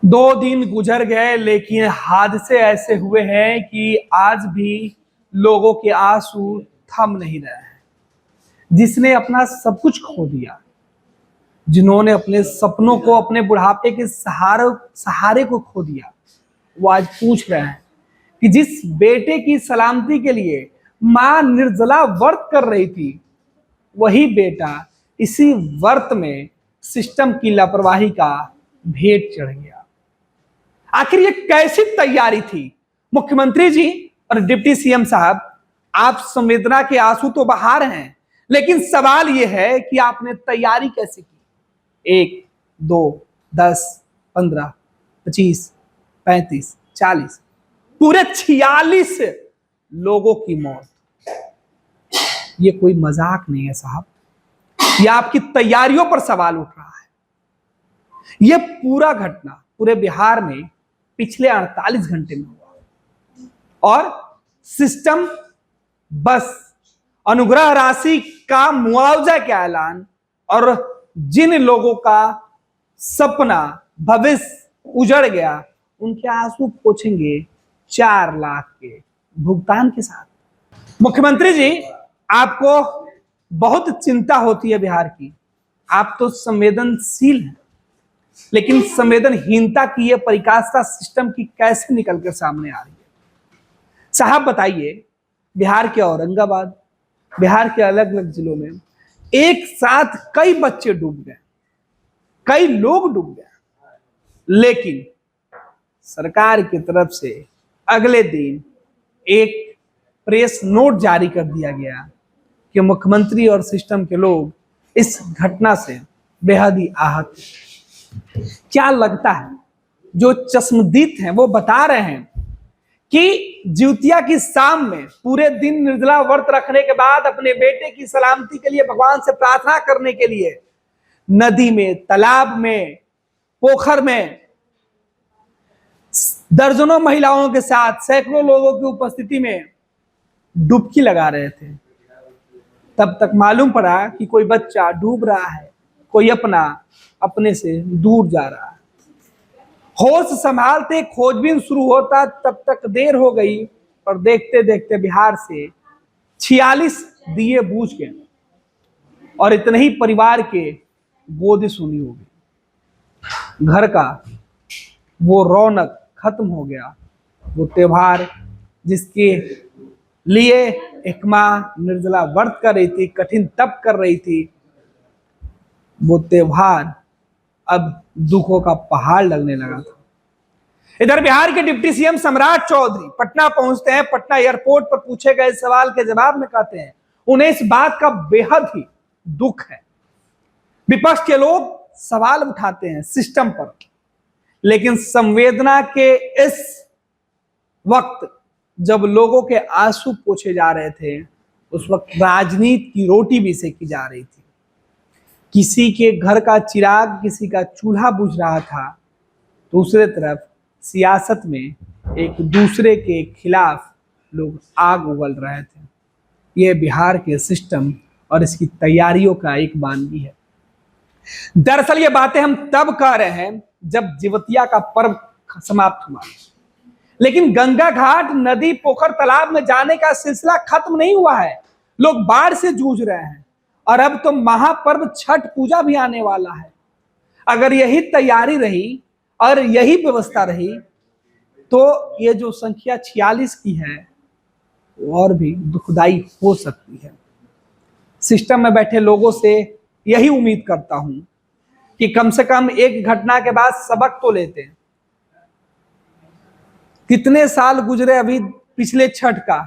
2 दिन गुजर गए लेकिन हादसे ऐसे हुए हैं कि आज भी लोगों के आंसू थम नहीं रहे हैं। जिसने अपना सब कुछ खो दिया, जिन्होंने अपने सपनों को, अपने बुढ़ापे के सहारे को खो दिया, वो आज पूछ रहे हैं कि जिस बेटे की सलामती के लिए मां निर्जला व्रत कर रही थी, वही बेटा इसी व्रत में सिस्टम की लापरवाही का भेंट चढ़ गया। आखिर ये कैसी तैयारी थी? मुख्यमंत्री जी और डिप्टी सीएम साहब, आप संवेदना के आंसू तो बहा रहे हैं, लेकिन सवाल यह है कि आपने तैयारी कैसे की? 1, 2, 10, 15, 25, 35, 40, पूरे 46 लोगों की मौत। ये कोई मजाक नहीं है साहब, ये आपकी तैयारियों पर सवाल उठ रहा है। यह पूरा घटना पूरे बिहार में पिछले 48 घंटे में हुआ और सिस्टम बस अनुग्रह राशि का मुआवजा का ऐलान और जिन लोगों का सपना भविष्य उजड़ गया, उनके आंसू पोंछेंगे 4 लाख के भुगतान के साथ। मुख्यमंत्री जी, आपको बहुत चिंता होती है बिहार की। आप तो संवेदनशील हैं, लेकिन संवेदनहीनता की यह परिकाष्ठा सिस्टम की कैसे निकलकर सामने आ रही है? साहब बताइए, बिहार के औरंगाबाद, बिहार के अलग अलग जिलों में एक साथ कई बच्चे डूब गए, कई लोग डूब गए, लेकिन सरकार की तरफ से अगले दिन एक प्रेस नोट जारी कर दिया गया कि मुख्यमंत्री और सिस्टम के लोग इस घटना से बेहद ही आहत हैं। क्या लगता है, जो चश्मदीद हैं वो बता रहे हैं कि ज्योतिया की शाम में पूरे दिन निर्जला व्रत रखने के बाद अपने बेटे की सलामती के लिए भगवान से प्रार्थना करने के लिए नदी में, तालाब में, पोखर में दर्जनों महिलाओं के साथ सैकड़ों लोगों की उपस्थिति में डुबकी लगा रहे थे। तब तक मालूम पड़ा कि कोई बच्चा डूब रहा है, कोई अपने से दूर जा रहा है। होश संभालते खोजबीन शुरू होता तब तक देर हो गई और देखते देखते बिहार से 46 दिए बुझ गए और इतने ही परिवार के गोदी सुनी हो गई। घर का वो रौनक खत्म हो गया, वो त्योहार जिसके लिए एक मां निर्जला व्रत कर रही थी, कठिन तप कर रही थी, वो त्योहार अब दुखों का पहाड़ लगने लगा था। इधर बिहार के डिप्टी सीएम सम्राट चौधरी पटना पहुंचते हैं। पटना एयरपोर्ट पर पूछे गए सवाल के जवाब में कहते हैं उन्हें इस बात का बेहद ही दुख है। विपक्ष के लोग सवाल उठाते हैं सिस्टम पर, लेकिन संवेदना के इस वक्त जब लोगों के आंसू पोंछे जा रहे थे, उस वक्त राजनीति की रोटी भी सेकी जा रही थी। किसी के घर का चिराग, किसी का चूल्हा बुझ रहा था, दूसरे तरफ सियासत में एक दूसरे के खिलाफ लोग आग उगल रहे थे। यह बिहार के सिस्टम और इसकी तैयारियों का एक बानगी है। दरअसल ये बातें हम तब कह रहे हैं जब जिवतिया का पर्व समाप्त हुआ, लेकिन गंगा घाट, नदी, पोखर, तालाब में जाने का सिलसिला खत्म नहीं हुआ है। लोग बाढ़ से जूझ रहे हैं और अब तो महापर्व छठ पूजा भी आने वाला है। अगर यही तैयारी रही और यही व्यवस्था रही तो ये जो संख्या 46 की है और भी दुखदाई हो सकती है। सिस्टम में बैठे लोगों से यही उम्मीद करता हूं कि कम से कम एक घटना के बाद सबक तो लेते हैं। कितने साल गुजरे अभी पिछले छठ का,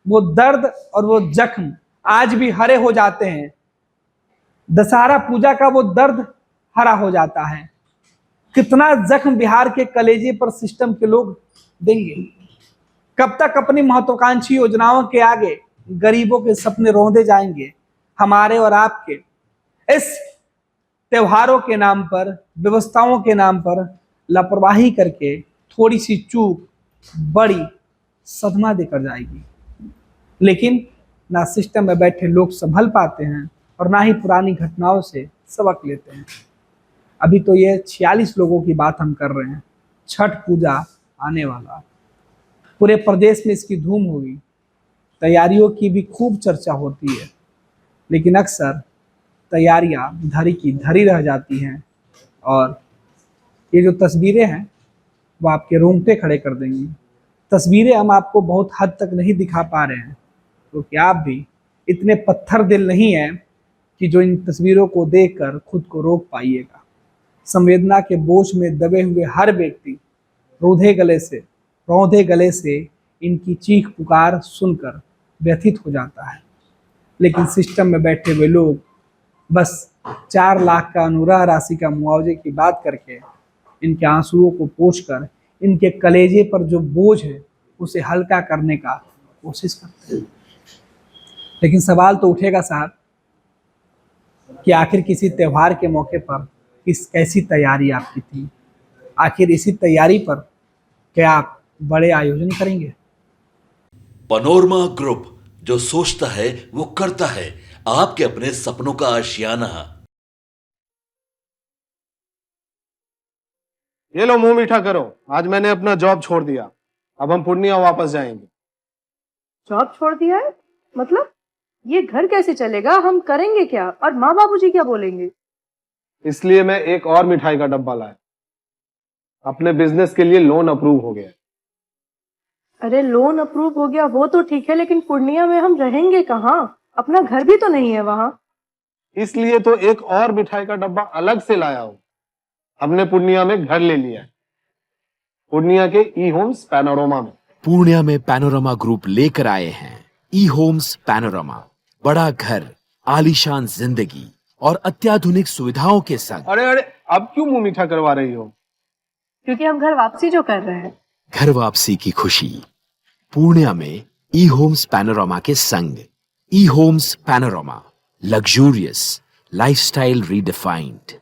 वो दर्द और वो जख्म आज भी हरे हो जाते हैं। दशहरा पूजा का वो दर्द हरा हो जाता है। कितना जख्म बिहार के कलेजे पर सिस्टम के लोग देंगे? कब तक अपनी महत्वाकांक्षी योजनाओं के आगे गरीबों के सपने रौंदे जाएंगे? हमारे और आपके इस त्योहारों के नाम पर, व्यवस्थाओं के नाम पर लापरवाही करके थोड़ी सी चूक बड़ी सदमा देकर जाएगी। लेकिन ना सिस्टम में बैठे लोग संभल पाते हैं और ना ही पुरानी घटनाओं से सबक लेते हैं। अभी तो ये 46 लोगों की बात हम कर रहे हैं, छठ पूजा आने वाला, पूरे प्रदेश में इसकी धूम होगी। तैयारियों की भी खूब चर्चा होती है, लेकिन अक्सर तैयारियां धरी की धरी रह जाती हैं। और ये जो तस्वीरें हैं वो आपके रोंगटे खड़े कर देंगी। तस्वीरें हम आपको बहुत हद तक नहीं दिखा पा रहे हैं क्योंकि आप भी इतने पत्थर दिल नहीं हैं कि जो इन तस्वीरों को देखकर खुद को रोक पाइएगा। संवेदना के बोझ में दबे हुए हर व्यक्ति रौंदे गले से इनकी चीख पुकार सुनकर व्यथित हो जाता है। लेकिन सिस्टम में बैठे हुए लोग बस 4 लाख का अनुग्रह राशि का मुआवजे की बात करके इनके आंसुओं को पोंछकर इनके कलेजे पर जो बोझ है उसे हल्का करने का कोशिश करते हैं। लेकिन सवाल तो उठेगा साहब कि आखिर किसी त्योहार के मौके पर कैसी तैयारी आपकी थी? आखिर इसी तैयारी पर क्या आप बड़े आयोजन करेंगे? पनोरमा ग्रुप, जो सोचता है वो करता है। आपके अपने सपनों का आशियाना। ये लो मुंह मीठा करो, आज मैंने अपना जॉब छोड़ दिया। अब हम पूर्णिया वापस जाएंगे। जॉब छोड़ दिया है? मतलब ये घर कैसे चलेगा? हम करेंगे क्या? और माँ बाबूजी क्या बोलेंगे? इसलिए मैं एक और मिठाई का डब्बा लाया। अपने बिजनेस के लिए लोन अप्रूव हो गया। अरे लोन अप्रूव हो गया वो तो ठीक है, लेकिन पूर्णिया में हम रहेंगे कहाँ? अपना घर भी तो नहीं है वहां। इसलिए तो एक और मिठाई का डब्बा अलग से लाया हूं। हमने पूर्णिया में घर ले लिया है, पूर्णिया के ई होम्स पैनोरमा में। पूर्णिया में पैनोरमा ग्रुप लेकर आए हैं ई होम्स पैनोरमा। बड़ा घर, आलीशान जिंदगी और अत्याधुनिक सुविधाओं के संग। अरे अरे, अब क्यों मुंह मीठा करवा रही हो? क्योंकि हम घर वापसी जो कर रहे हैं। घर वापसी की खुशी पूर्णिया में ई होम्स पैनोरमा के संग। E homes panorama, luxurious lifestyle redefined.